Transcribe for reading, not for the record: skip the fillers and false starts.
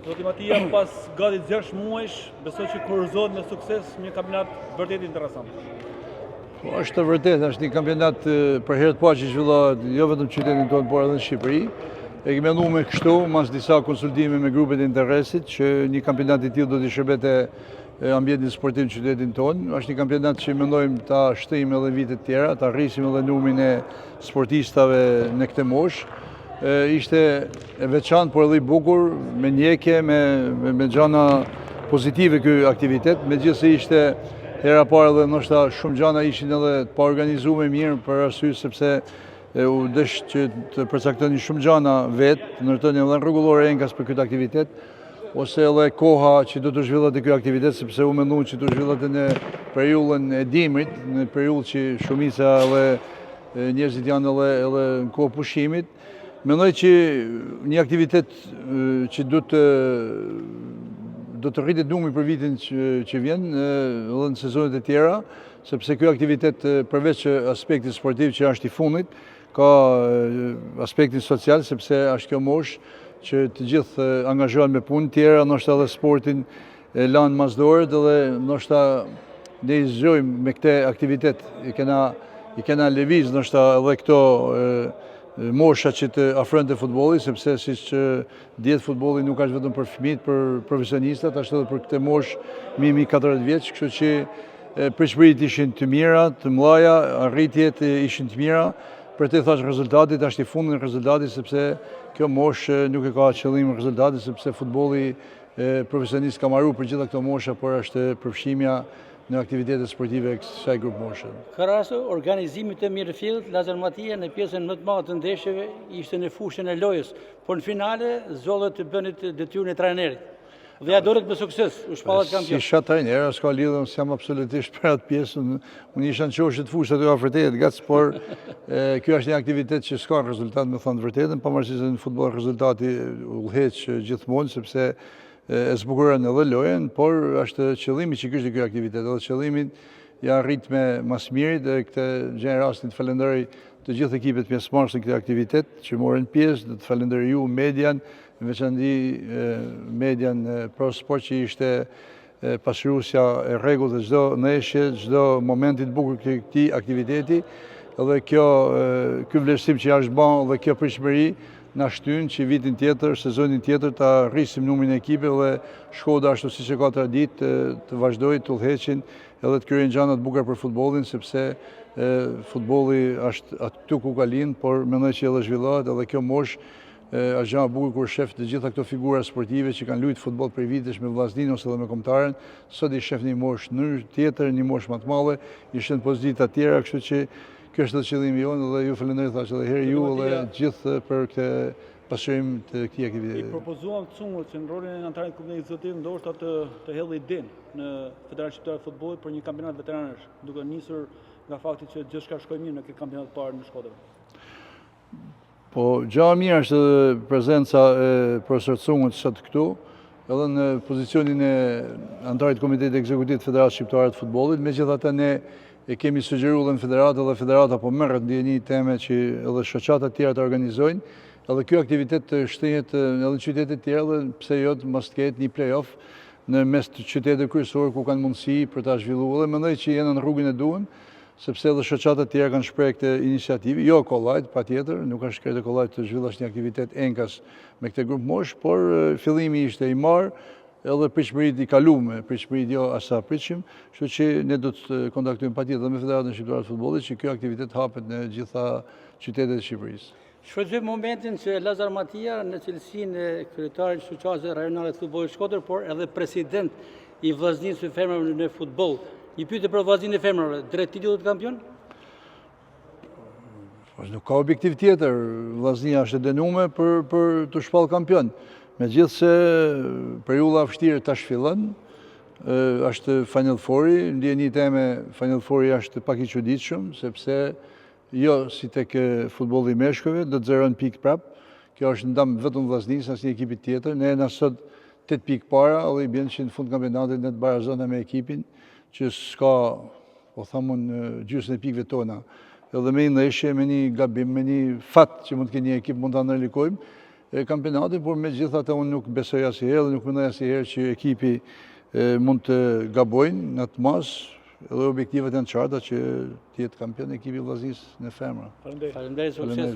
Zoti Matia, pas gati 6 muajsh, besoj që kurorëzohet me sukses një kampionat vërtet interesant. Po, është vërtet, është një kampionat për herë të parë që zhvillohet jo vetëm qytetin tonë, por edhe në Shqipëri. E kemi menduar me kështu, mas disa konsultime me grupet e interesit, që një kampionat i tillë do të shërbete ambientin sportiv në qytetin tonë. Është një kampionat që mendojmë ta shtrijmë edhe vitet tjera, ta rrisim edhe numrin e sportistave në këtë moshë. Ishte e veçantë, por edhe i bukur, me ndjekje, me gjana pozitive ky aktivitet, megjithëse ishte hera parë dhe ndoshta shumë gjana ishin edhe të paorganizuar mirë për arsye sepse u dësh që të përcaktonin shumë gjana vetë, të ndërtonin edhe rregullore enkas për këtë aktivitet, ose edhe koha që do të zhvillohet ky aktivitet, sepse u menduan që do zhvillohet në periudhën e dimrit, në periudhë që shumica edhe njerëzit janë edhe në kohë pushimit. Mendoj që një aktivitet që do të rritet numri për vitin që vjen edhe në sezonet e tjera, sepse ky aktivitet përveç aspektit sportiv që është i fundit, ka aspektin social, sepse është kjo moshë që të gjithë angazhohen me punë tjera, ndoshta edhe sportin e lanë mas dorët edhe ndoshta ne i zgjojmë me këtë aktivitet, i kena lëviz ndoshta edhe këto mosha që të afrojnë të futbolli, sepse siç dihet futbolli nuk është vetëm për fëmijët, për profesionistat, është edhe për këtë moshë mbi 14 vjeç, kështu që pritshmëritë ishin të mira, të mëdha, arritjet ishin të mira. Për të thash rezultatit, është i fundit rezultatit, sepse kjo moshë nuk e ka qëllim rezultatit, sepse futbolli profesionist ka marruar për gjitha këto mosha, por është përfshimja në aktivitetet sportive kësaj grup moshe. Krahas organizimit të mirëfillt, Lazar Matia në pjesën më të madhe të ndeshjeve ishte në fushën e lojës, por në finale zollet të bënit detyrën e trajnerit. Dhe ja doret me sukses, u shpallat kampion. Si shat trajner, s'ka lidhje, unë jam absolutisht për atë pjesë, unë isha në qoshit fushë aty afërtejet, gac, por kjo është një aktivitet që s'ka rezultat, me thënë të vërtetën, pavarësisht se në futboll rezultati udhëheq gjithmonë, sepse e zbukuron edhe lojën, por është qëllimi që kishte ky aktivitet, edhe qëllimin ja arrit me masmirit, dhe këtë gjë rastin të falenderoj të gjithë ekipet pjesëmarrëse në këtë aktivitet që morën pjesë, dhe të falenderoj ju median, në veçanti median Pro Sport që ishte pasqyrusja e rregullave të çdo ndeshje, çdo momenti të bukur të këtij aktiviteti, edhe ky vlerësim që është bën dhe kjo pritshmëri na shtyn që vitin tjetër, sezonin tjetër ta rrisim numrin e ekipeve dhe Shkoda ashtu siç e ka traditë të vazhdojë të udhëheqin edhe të krijojnë gjëra të bukura për futbollin, sepse futbolli është aty ku ka lind, por mendoj që edhe zhvillohet edhe kjo moshë është gjë e bukur kur shef të gjitha këto figura sportive që kanë luajtur futboll për vitesh me vllaznin ose edhe me kombëtaren, sot i shef një moshë në tjetër, një moshë më të madhe, ishin pozita të tjera, kështu që kjo është qëllimi jonë dhe ju falenderoj thash edhe herë ju dhe gjithë për këtë pasqyrim të këtij aktiviteti. I propozuam Cungët që në rolin e anëtarit të ekzekutiv ndoshta të hedhë idenë në Federacion Shqiptare të Futbollit për një kampionat veteranësh, duke nisur nga fakti që gjithçka shkoi mirë në këtë kampionat të parë në Shkodër. Po, gjë e mirë është prezenca e profesor Cungët sot këtu, edhe në pozicionin e anëtarit të Komitetit Ekzekutiv të Federacionit Shqiptare të Futbollit, megjithatë ne e kemi sugjeruar në federatë dhe federata po merret ndjeni teme që edhe shoqata të tjera të organizojnë, edhe ky aktivitet të shtrihet edhe në qytete të tjera dhe pse jo mos të ketë një play-off në mes të qyteteve kryesorë ku kanë mundësi për ta zhvilluar dhe mendoj që jeni në rrugën e duhur, sepse edhe shoqata të tjera kanë shprehur këtë iniciativë, jo kollajt patjetër, nuk është kretë kollajt të zhvillosh një aktivitet enkas me këtë grup mosh, por fillimi ishte i marr edhe pritshmëritë i kaluame, pritshmëritë jo as sa pritshim, kështu që ne do të kontaktojmë patjetër me Federatën Shqiptare të Futbollit që ky aktivitet hapet në gjitha qytetet e Shqipërisë. Shfrytëzoj momentin që Lazar Matia në cilësinë e kryetarit të shoqatave rajonale të futbollit Shkodër, por edhe president i vllaznisë së femrave në futboll. Një pyetje për vllazninë e femrave, drejt titullit kampion? Nuk ka objektiv tjetër, vllaznia është dënuar për të shpall kampion. Megjithse periudha vështirë tash fillon, është Final Fouri, ndjenjit e me Final Fouri është pak i çuditshëm, sepse jo si tek futbolli i meshkujve, do të zeron pikë prap. Kjo është ndam vetëm vllaznisë, asnjë ekipi tjetër. Ne na sot 8 pikë para, edhe i bën që në fund kampionatit ne të barazojmë me ekipin që s'ka, po thamun, gjysmën e pikëve tona. Edhe me një ndeshje, me një gabim, me një fat që mund të kenë një ekip, mund ta ndërlikojmë. kampionatin, por me gjithatë unë nuk besoj asnjëherë, nuk mendoj asnjëherë që ekipi mund të gabojnë në atë mas, edhe objektivat janë qarta që të jetë kampion ekipi Vllaznisë në femra. Faleminderit, sukses.